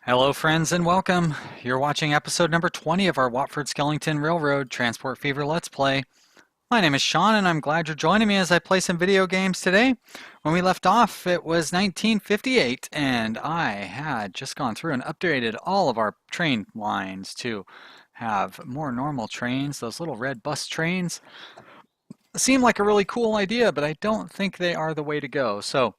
Hello, friends, and welcome. You're watching episode number 20 of our Wattford Skellington Railroad Transport Fever Let's Play. My name is Sean, and I'm glad you're joining me as I play some video games today. When we left off, it was 1958, and I had just gone through and updated all of our train lines to have more normal trains. Those little red bus trains seem like a really cool idea, but I don't think they are the way to go. So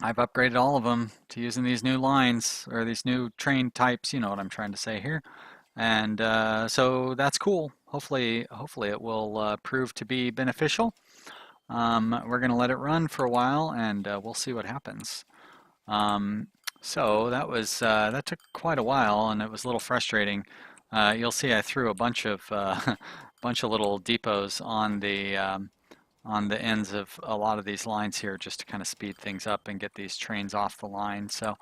I've upgraded all of them to using these new lines or these new train types. You know what I'm trying to say here, and so that's cool. Hopefully it will prove to be beneficial. We're going to let it run for a while, and we'll see what happens. Um, so that took quite a while, and it was a little frustrating. You'll see I threw a bunch of bunch of little depots on the ends of a lot of these lines here just to kind of speed things up and get these trains off the line. So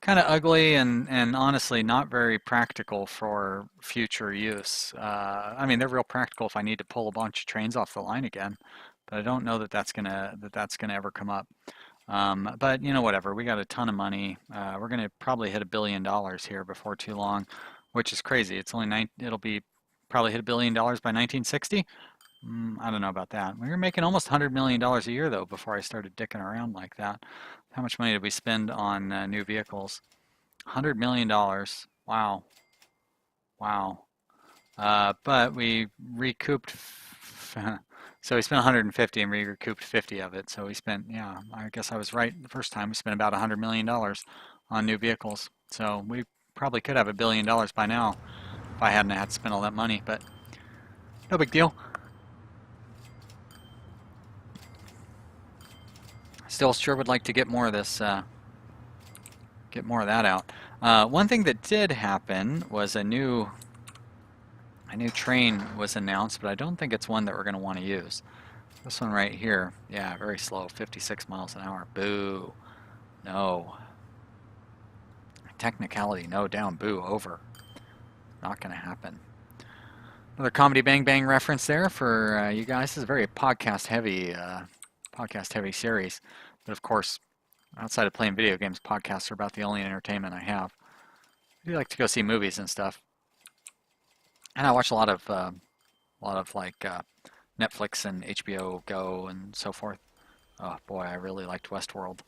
kind of ugly and honestly not very practical for future use. I mean, they're real practical if I need to pull a bunch of trains off the line again, but I don't know that that's gonna ever come up. But you know, whatever. We got a ton of money. We're gonna probably hit $1 billion here before too long, which is crazy. It'll be probably hit $1 billion by 1960. I don't know about that. We were making almost $100 million a year, though, before I started dicking around like that. How much money did we spend on new vehicles? $100 million. Wow. Wow. But we recouped, so we spent 150 and we recouped 50 of it. So we spent, yeah, I guess I was right the first time. We spent about $100 million on new vehicles. So we probably could have $1 billion by now if I hadn't had to spend all that money, but no big deal. Still sure would like to get more of this, get more of that out. One thing that did happen was a new train was announced, but I don't think it's one that we're going to want to use. This one right here, yeah, very slow, 56 miles an hour. Boo. No. Technicality, no, down, boo, over. Not going to happen. Another comedy bang bang reference there for you guys. This is a very podcast heavy series. But of course, outside of playing video games, podcasts are about the only entertainment I have. I do like to go see movies and stuff, and I watch a lot of like Netflix and HBO Go and so forth. Oh boy, I really liked Westworld.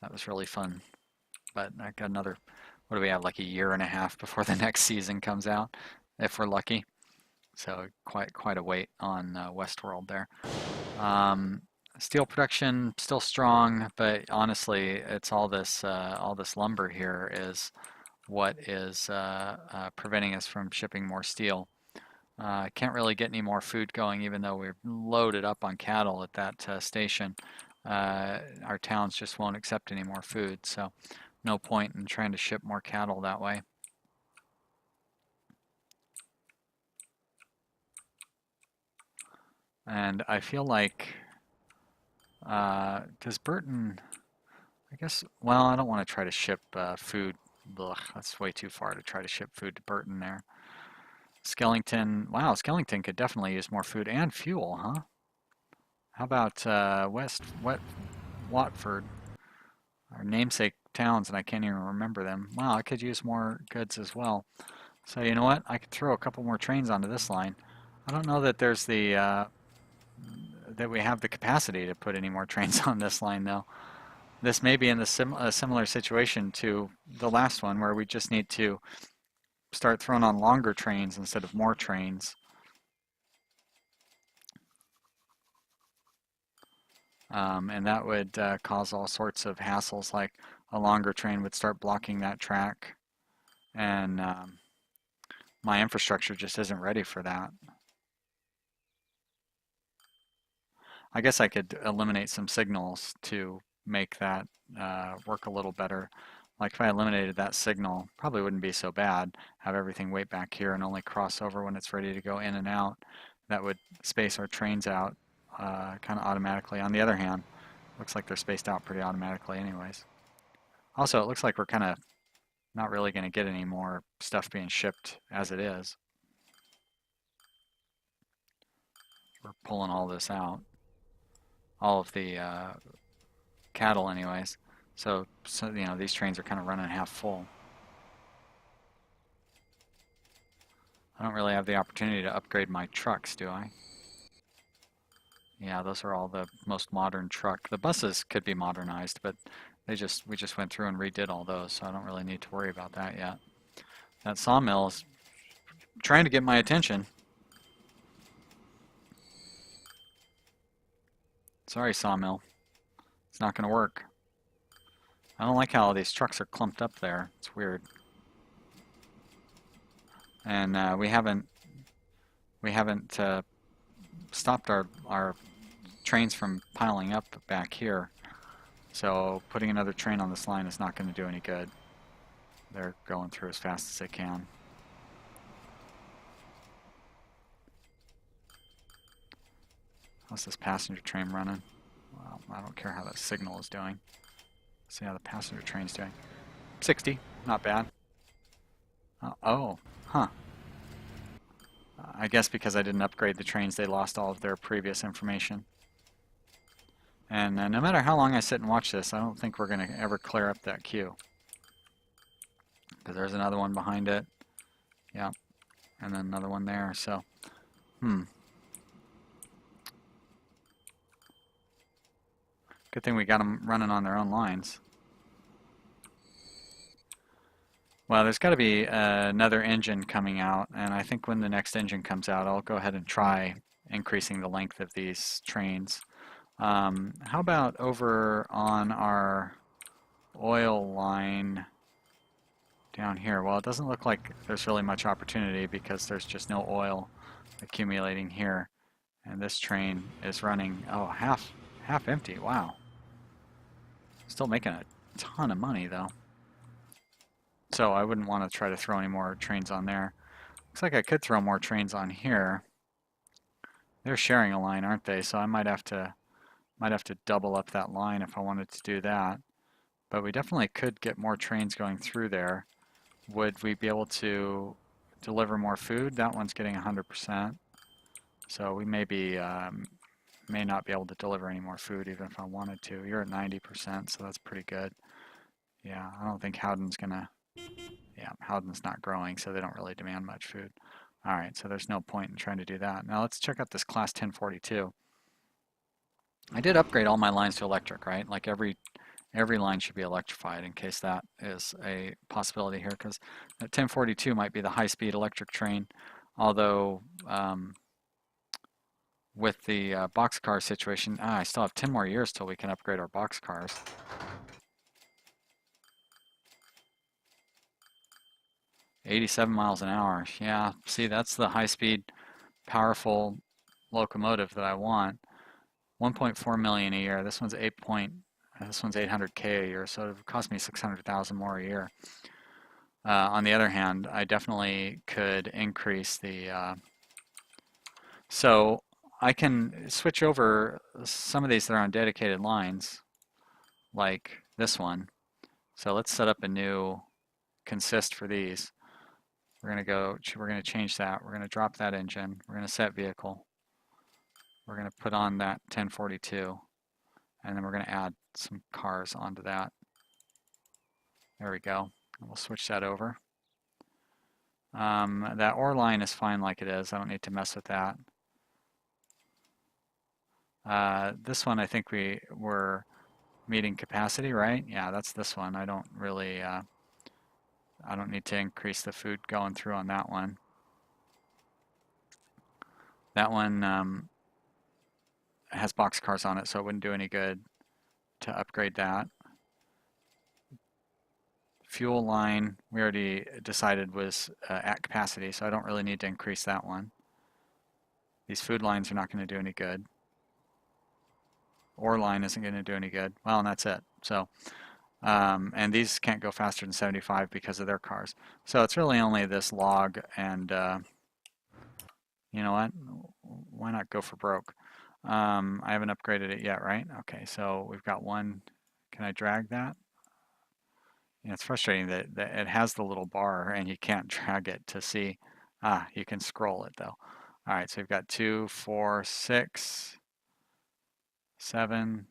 That was really fun. But I got another. What do we have? Like a year and a half before the next season comes out, if we're lucky. So quite a wait on Westworld there. Um, Steel production still strong, but honestly, it's all this lumber here is what is preventing us from shipping more steel. Can't really get any more food going, even though we're loaded up on cattle at that station. Our towns just won't accept any more food, so no point in trying to ship more cattle that way. And I feel like, does Burton, I guess, well, I don't want to try to ship food. Ugh, that's way too far to try to ship food to Burton there. Skellington, wow, Skellington could definitely use more food and fuel, huh? How about Watford, our namesake towns, and I can't even remember them. Wow, I could use more goods as well. So you know what? I could throw a couple more trains onto this line. I don't know that there's that we have the capacity to put any more trains on this line though. This may be in a similar situation to the last one where we just need to start throwing on longer trains instead of more trains. And that would cause all sorts of hassles, like a longer train would start blocking that track, and my infrastructure just isn't ready for that. I guess I could eliminate some signals to make that work a little better. Like if I eliminated that signal, probably wouldn't be so bad. Have everything wait back here and only cross over when it's ready to go in and out. That would space our trains out kind of automatically. On the other hand, looks like they're spaced out pretty automatically anyways. Also, it looks like we're kind of not really going to get any more stuff being shipped as it is. We're pulling all this out. All of the cattle anyways. So you know, these trains are kind of running half full. I don't really have the opportunity to upgrade my trucks, do I? Yeah, those are all the most modern truck. The buses could be modernized, but we just went through and redid all those, so I don't really need to worry about that yet. That sawmill is trying to get my attention. Sorry, sawmill. It's not going to work. I don't like how all these trucks are clumped up there. It's weird. And we haven't stopped our trains from piling up back here. So putting another train on this line is not going to do any good. They're going through as fast as they can. How's this passenger train running? Well, I don't care how that signal is doing. Let's see how the passenger train's doing. 60, not bad. Oh, huh. I guess because I didn't upgrade the trains, they lost all of their previous information. And no matter how long I sit and watch this, I don't think we're going to ever clear up that queue. Because there's another one behind it. Yeah. And then another one there. So, Good thing we got them running on their own lines. Well, there's got to be another engine coming out, and I think when the next engine comes out, I'll go ahead and try increasing the length of these trains. How about over on our oil line down here? Well, it doesn't look like there's really much opportunity because there's just no oil accumulating here. And this train is running, oh, half empty. Wow. Still making a ton of money, though. So I wouldn't want to try to throw any more trains on there. Looks like I could throw more trains on here. They're sharing a line, aren't they? So I might have to double up that line if I wanted to do that. But we definitely could get more trains going through there. Would we be able to deliver more food? That one's getting 100%. So we may not be able to deliver any more food even if I wanted to. You're at 90%, so that's pretty good. Yeah, I don't think Howden's gonna. Yeah, Howden's not growing, so they don't really demand much food. All right, so there's no point in trying to do that. Now let's check out this class 1042. I did upgrade all my lines to electric, right? Like every line should be electrified in case that is a possibility here, because that 1042 might be the high-speed electric train, although with the boxcar situation, I still have 10 more years till we can upgrade our boxcars. $87 miles an hour. Yeah, see, that's the high-speed, powerful locomotive that I want. 1.4 million a year. This one's 800K a year, so it would cost me 600,000 more a year. On the other hand, I definitely could increase the. So I can switch over some of these that are on dedicated lines, like this one. So let's set up a new consist for these. We're going to change that. We're going to drop that engine. We're going to set vehicle. We're going to put on that 1042, and then we're going to add some cars onto that. There we go. We'll switch that over. That ore line is fine like it is. I don't need to mess with that. This one, I think we were meeting capacity, right? Yeah, that's this one. I don't really, I don't need to increase the food going through on that one. That one has boxcars on it, so it wouldn't do any good to upgrade that. Fuel line, we already decided was at capacity, so I don't really need to increase that one. These food lines are not going to do any good. Ore line isn't going to do any good. Well, and that's it. So, and these can't go faster than 75 because of their cars. So it's really only this log and, you know what? Why not go for broke? I haven't upgraded it yet, right? Okay, so we've got one. Can I drag that? You know, it's frustrating that it has the little bar and you can't drag it to see. Ah, you can scroll it though. All right, so we've got 2, 4, 6, 7,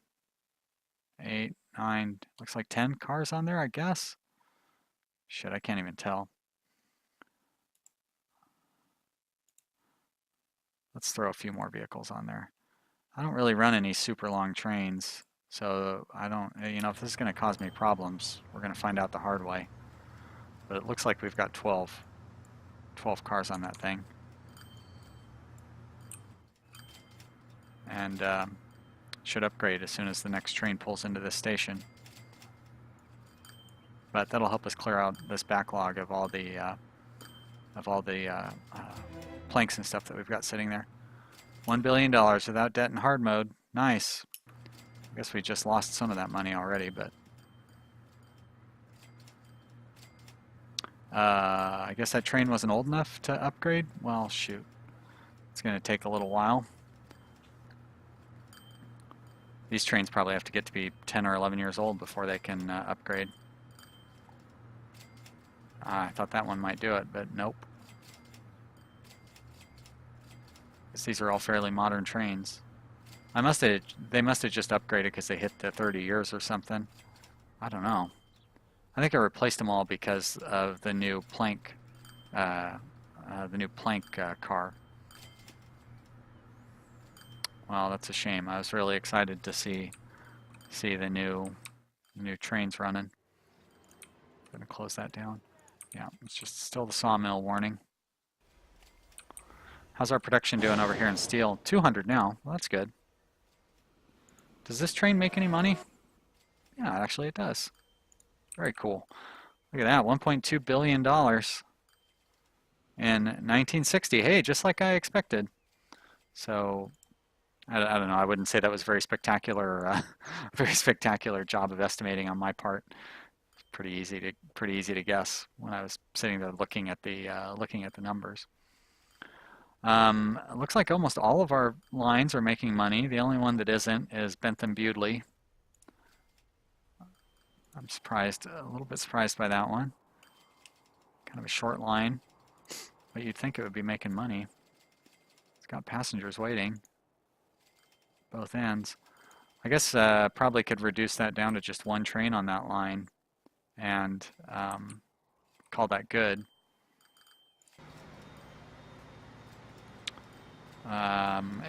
8, 9, looks like 10 cars on there, I guess. Shit, I can't even tell. Let's throw a few more vehicles on there. I don't really run any super long trains, so I don't, you know, if this is going to cause me problems, we're going to find out the hard way. But it looks like we've got 12 cars on that thing. And should upgrade as soon as the next train pulls into this station. But that'll help us clear out this backlog of all the planks and stuff that we've got sitting there. $1 billion without debt in hard mode. Nice. I guess we just lost some of that money already, but I guess that train wasn't old enough to upgrade. Well, shoot. It's going to take a little while. These trains probably have to get to be 10 or 11 years old before they can upgrade. I thought that one might do it, but nope. Because these are all fairly modern trains. They must have just upgraded because they hit the 30 years or something. I don't know. I think I replaced them all because of the new plank, car. Well, that's a shame. I was really excited to see the new trains running. I'm gonna close that down. Yeah, it's just still the sawmill warning. How's our production doing over here in steel? 200 now. Well, that's good. Does this train make any money? Yeah, actually it does. Very cool. Look at that, $1.2 billion in 1960. Hey, just like I expected. So, I don't know. I wouldn't say that was very spectacular, very spectacular job of estimating on my part. It's pretty easy to guess when I was sitting there looking at the numbers. It looks like almost all of our lines are making money. The only one that isn't is Bentham Bewdley. I'm surprised, a little bit surprised by that one. Kind of a short line, but you'd think it would be making money. It's got passengers waiting, both ends. I guess probably could reduce that down to just one train on that line and call that good.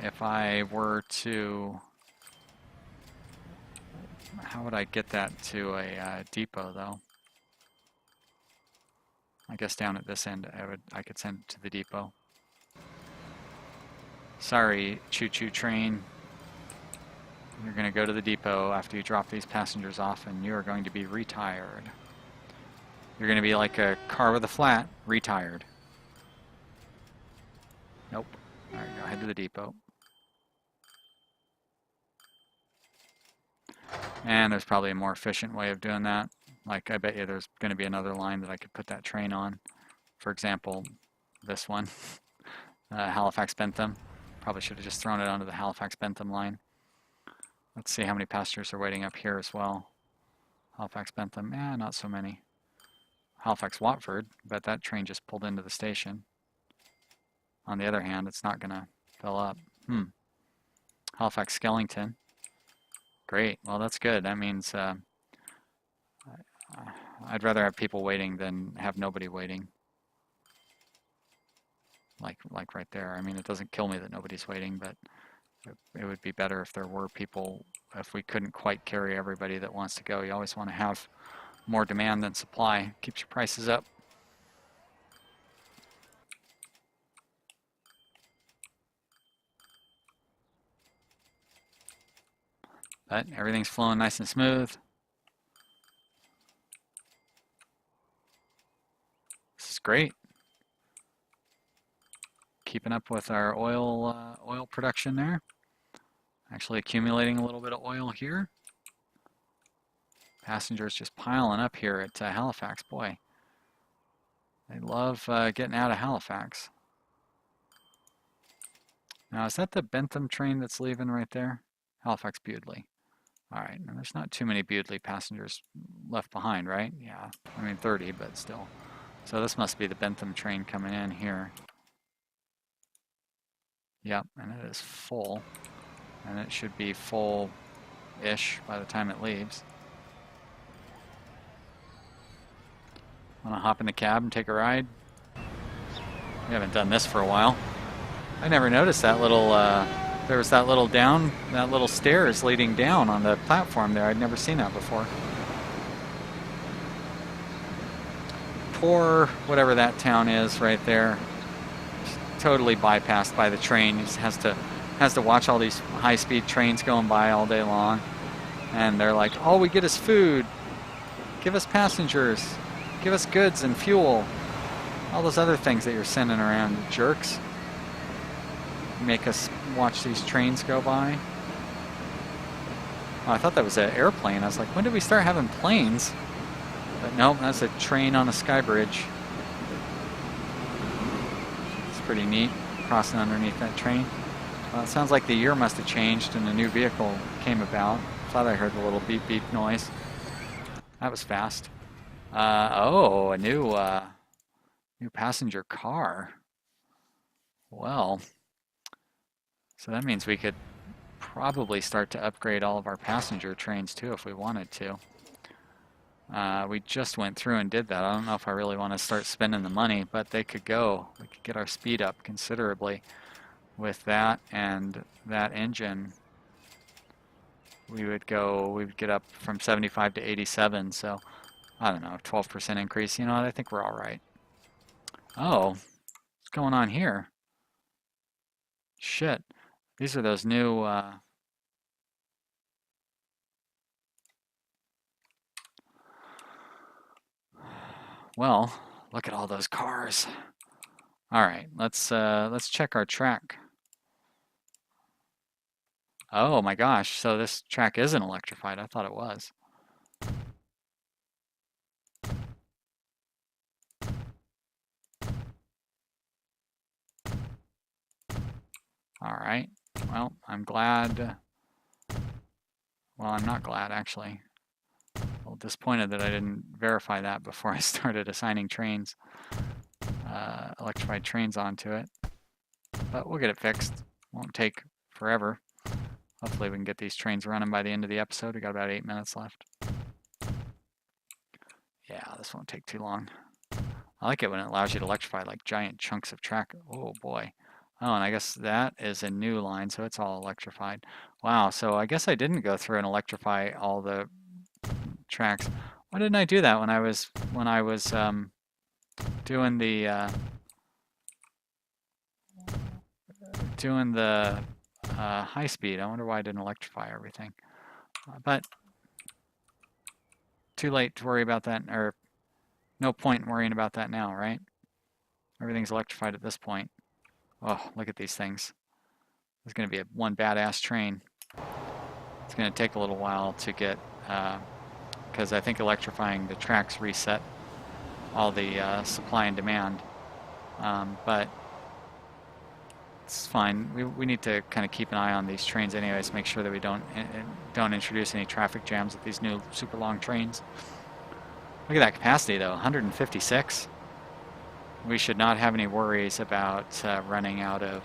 If I were to, how would I get that to a depot though? I guess down at this end I could send it to the depot. Sorry, choo-choo train. You're going to go to the depot after you drop these passengers off and you are going to be retired. You're going to be like a car with a flat, retired. Nope. All right, go head to the depot. And there's probably a more efficient way of doing that. Like, I bet you there's going to be another line that I could put that train on. For example, this one, Halifax-Bentham. Probably should have just thrown it onto the Halifax-Bentham line. Let's see how many passengers are waiting up here as well. Halifax-Bentham, not so many. Halifax-Watford, bet that train just pulled into the station. On the other hand, it's not going to fill up. Halifax-Skellington. Great. Well, that's good. That means I'd rather have people waiting than have nobody waiting. Like right there. I mean, it doesn't kill me that nobody's waiting, but it would be better if there were people, if we couldn't quite carry everybody that wants to go. You always want to have more demand than supply. Keeps your prices up. But everything's flowing nice and smooth. This is great. Keeping up with our oil production there. Actually accumulating a little bit of oil here. Passengers just piling up here at Halifax. Boy, they love getting out of Halifax. Now, is that the Bentham train that's leaving right there? Halifax-Bewdley. All right, and there's not too many Bewdley passengers left behind, right? Yeah, I mean 30, but still. So this must be the Bentham train coming in here. Yep, and it is full. And it should be full-ish by the time it leaves. Want to hop in the cab and take a ride? We haven't done this for a while. I never noticed that little, there was that little stairs leading down on the platform there. I'd never seen that before. Poor, whatever that town is right there, totally bypassed by the train. He just has to watch all these high-speed trains going by all day long. And they're like, all we get is food. Give us passengers. Give us goods and fuel. All those other things that you're sending around, you jerks. Make us watch these trains go by. Oh, I thought that was an airplane. I was like, when did we start having planes? But nope, that's a train on a sky bridge. It's pretty neat, crossing underneath that train. Well, it sounds like the year must have changed and a new vehicle came about. Thought I heard the little beep beep noise. That was fast. Oh, a new passenger car. Well, so that means we could probably start to upgrade all of our passenger trains too if we wanted to. We just went through and did that. I don't know if I really want to start spending the money, but they could go. We could get our speed up considerably with that and that engine. We'd get up from 75 to 87, so I don't know, 12% increase. You know what, I think we're all right. Oh, what's going on here? Shit, these are those new, well, look at all those cars. All right, let's check our track. Oh my gosh, so this track isn't electrified. I thought it was. All right, well, I'm glad. Well, I'm not glad, actually. A little disappointed that I didn't verify that before I started assigning trains, electrified trains onto it. But we'll get it fixed. Won't take forever. Hopefully we can get these trains running by the end of the episode. We got about 8 minutes left. Yeah, this won't take too long. I like it when it allows you to electrify like giant chunks of track. Oh boy. Oh, and I guess that is a new line, so it's all electrified. Wow, so I guess I didn't go through and electrify all the tracks. Why didn't I do that when I was doing the high speed? I wonder why I didn't electrify everything. But too late to worry about that, or no point in worrying about that now, right? Everything's electrified at this point. Oh, look at these things. It's going to be one badass train. It's going to take a little while to get, because I think electrifying the tracks reset all the supply and demand. But it's fine. We need to kind of keep an eye on these trains anyways, make sure that we don't introduce any traffic jams with these new super long trains. Look at that capacity though, 156. We should not have any worries about running out of,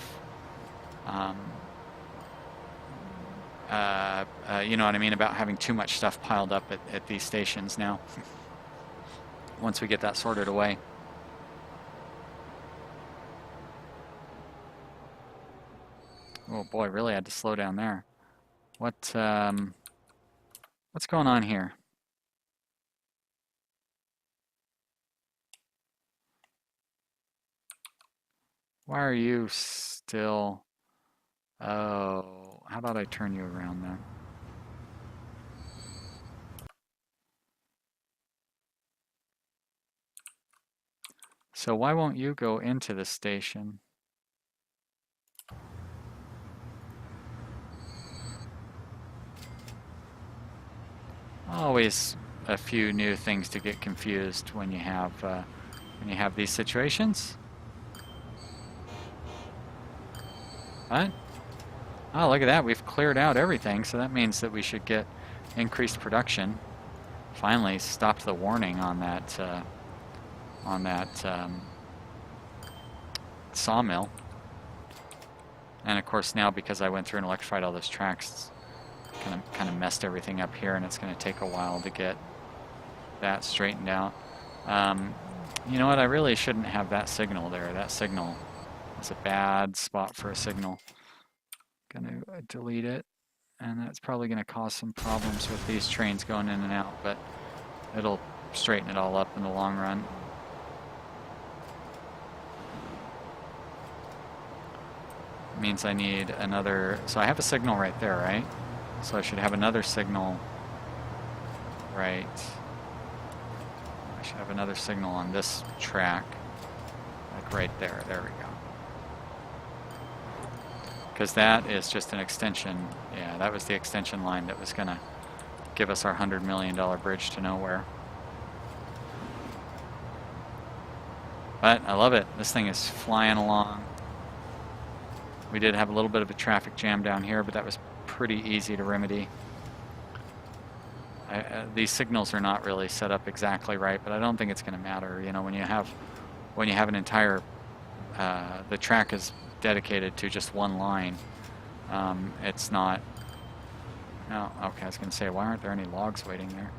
you know what I mean, about having too much stuff piled up at these stations now, once we get that sorted away. Oh boy, really had to slow down there. What's going on here? Why are you still... Oh, how about I turn you around then? So why won't you go into the station? Always a few new things to get confused when you have these situations. What? Oh, look at that. We've cleared out everything, so that means that we should get increased production. Finally stopped the warning on that sawmill. And of course now, because I went through and electrified all those tracks, kind of messed everything up here, and it's going to take a while to get that straightened out. You know what? I really shouldn't have that signal there. That signal It's a bad spot for a signal. Gonna delete it, and that's probably gonna cause some problems with these trains going in and out, but it'll straighten it all up in the long run. It means I need another, so I have a signal right there, right? So I should have another signal right. I should have another signal on this track, like right there. There we go. Because that is just an extension. Yeah, that was the extension line that was going to give us our $100 million bridge to nowhere. But I love it. This thing is flying along. We did have a little bit of a traffic jam down here, but that was pretty easy to remedy. These signals are not really set up exactly right, but I don't think it's going to matter. You know, when you have an entire the track is dedicated to just one line. It's not. No, okay. I was going to say, why aren't there any logs waiting there?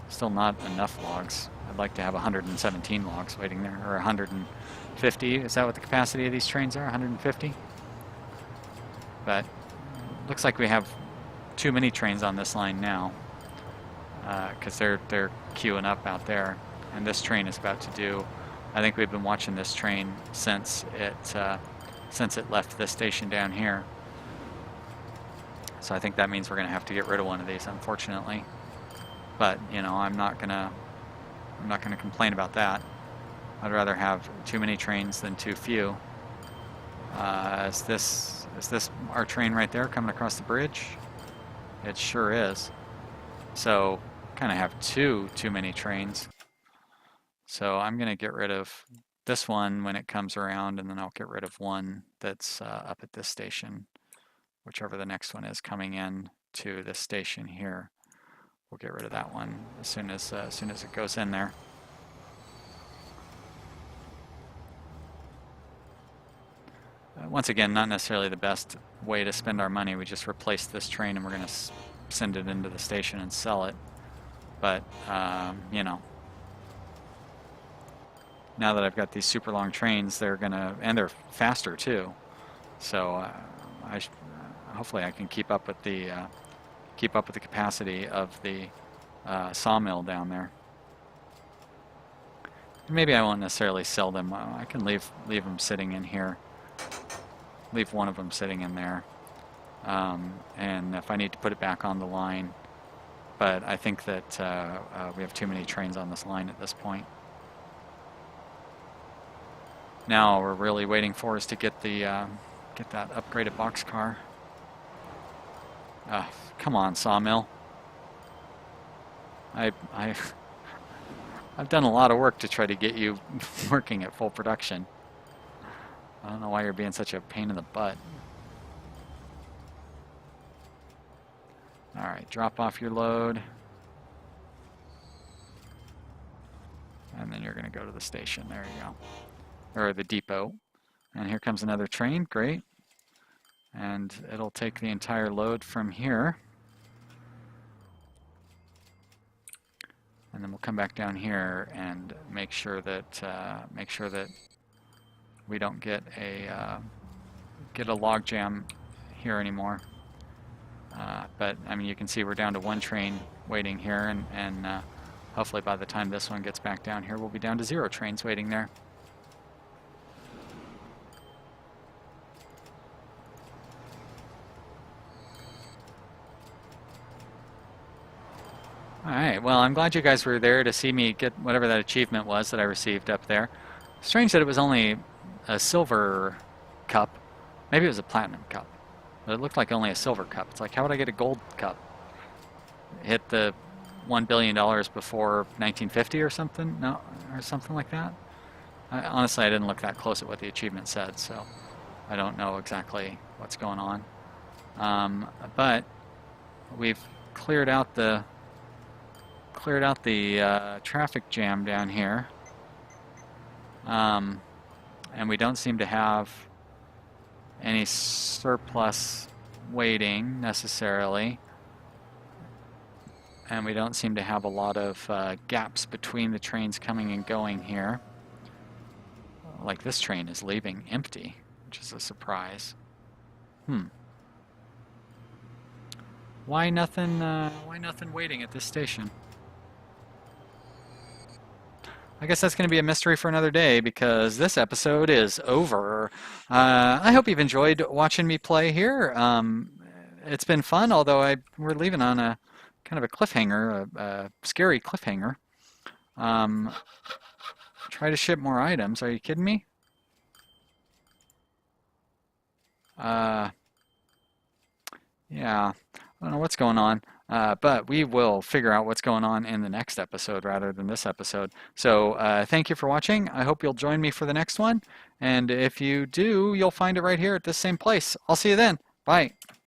Still not enough logs. I'd like to have 117 logs waiting there, or 150. Is that what the capacity of these trains are? 150. But looks like we have too many trains on this line now, because they're queuing up out there, and this train is about to do. I think we've been watching this train since it left this station down here. So I think that means we're going to have to get rid of one of these, unfortunately. But you know, I'm not gonna complain about that. I'd rather have too many trains than too few. Is this our train right there coming across the bridge? It sure is. So kind of have too many trains. So I'm going to get rid of this one when it comes around, and then I'll get rid of one that's up at this station, whichever the next one is coming in to this station here. We'll get rid of that one as soon as it goes in there. Once again, not necessarily the best way to spend our money. We just replaced this train and we're going to send it into the station and sell it. But, you know, now that I've got these super long trains, they're going to, and they're faster too. So hopefully I can keep up with the capacity of the sawmill down there. Maybe I won't necessarily sell them. I can leave them sitting in here. Leave one of them sitting in there, and if I need to put it back on the line, but I think that we have too many trains on this line at this point. Now we're really waiting for is to get that upgraded boxcar. Come on, sawmill. I've done a lot of work to try to get you working at full production. I don't know why you're being such a pain in the butt. Alright, drop off your load. And then you're going to go to the station. There you go. Or the depot. And here comes another train. Great. And it'll take the entire load from here. And then we'll come back down here and make sure that we don't get a log jam here anymore. But I mean, you can see we're down to one train waiting here, and hopefully by the time this one gets back down here, we'll be down to 0 trains waiting there. Alright, well, I'm glad you guys were there to see me get whatever that achievement was that I received up there. Strange that it was only a silver cup. Maybe it was a platinum cup. But it looked like only a silver cup. It's like, how would I get a gold cup? Hit the $1 billion before 1950 or something? No, or something like that? Honestly, I didn't look that close at what the achievement said, so I don't know exactly what's going on. But we've cleared out the traffic jam down here. And we don't seem to have any surplus waiting necessarily. And we don't seem to have a lot of gaps between the trains coming and going here. Like this train is leaving empty. which is a surprise. Why nothing waiting at this station? I guess that's going to be a mystery for another day because this episode is over. I hope you've enjoyed watching me play here. It's been fun, although we're leaving on a kind of a cliffhanger, a scary cliffhanger. Try to ship more items. Are you kidding me? Yeah, I don't know what's going on. But we will figure out what's going on in the next episode rather than this episode. So thank you for watching. I hope you'll join me for the next one. And if you do, you'll find it right here at this same place. I'll see you then. Bye.